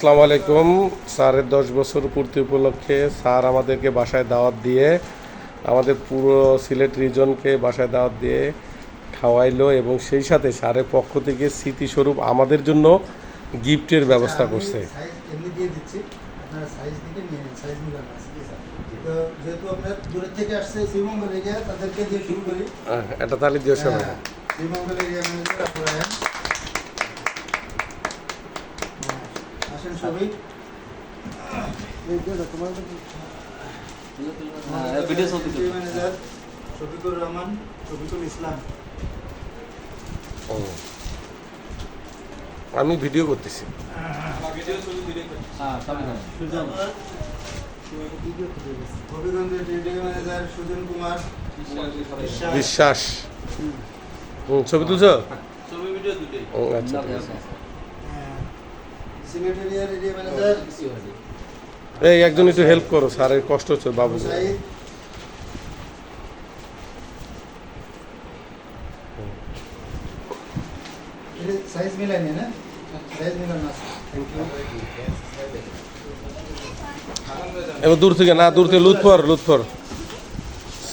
আসসালামু আলাইকুম। স্যারের 10 বছর পূর্তি উপলক্ষে স্যার আমাদেরকে বাসায় দাওয়াত দিয়ে আমাদের পুরো সিলেট রিজনকে বাসায় দাওয়াত দিয়ে খাওয়াইলো এবং সেই সাথে স্যারের পক্ষ থেকে স্মৃতিস্বরূপ আমাদের জন্য গিফটের ব্যবস্থা করছে। এটা তাহলে দিয়ে সবাই শফিকুর রহমান, শফিকুল ইসলাম। আমি ভিডিও করতেছি। হবিগঞ্জের ট্রেডিং ম্যানেজার সুজন কুমার বিশ্বাস। ছবি তুলছ? আচ্ছা, সিলেট এরিয়ার এরিয়া ম্যানেজার এই একজন একটু হেল্প করো, স্যারের কষ্ট হচ্ছে বাবু। সাইজ মিলাইনি না, সাইজ মিলান না। এবার দূর থেকে লুৎফর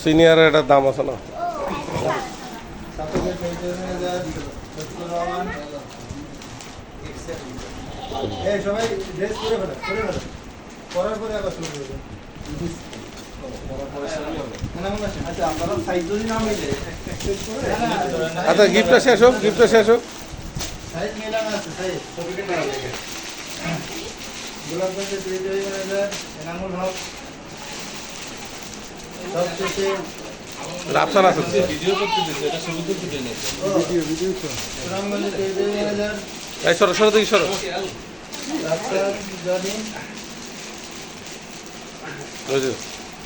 সিনিয়র একটা দাম আছে না। সাতকের ট্রেডিং ম্যানেজার শফিকুর রহমান। এই সবাই ড্রেস করে ফেলো, করার পরে আবার শুরু করবে। আচ্ছা, গিফটটা শেষ হোক। সাইজ মেলানো আছে, size গোলাপগঞ্জের trading manager Enamul Haque. সবশেষে রাফসান আছে। সুনামগঞ্জের ট্রেডিং ম্যানেজার এই সরো দেখি সরো। রাফসান জনি।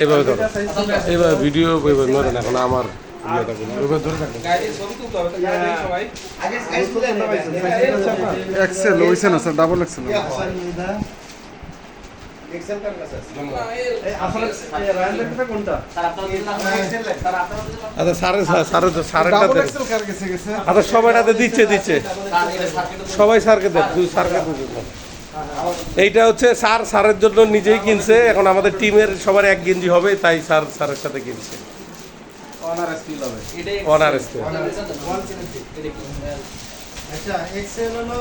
এভাবে ধরো, এভাবে ভিডিও ধরেন। এখন আমার ইয়েটা করুন, এভাবে ধরে থাকবেন। এক্সেল হইছে না স্যার, ডাবল এক্সেল। আচ্ছা স্যারেরটা ডাবল দেন। এক্সেল কার কাছে গেছে? আচ্ছা সবাইটাতে দিচ্ছে সবাই স্যারকে দেন, স্যারকে দেন। এইটা হচ্ছে স্যারের জন্য নিজেই কিনছে। এখন আমাদের টিমের সবার এক গেঞ্জি হবে, তাই স্যারের সাথে কিনছে। Honour school. আচ্ছা, এক্সেল হলো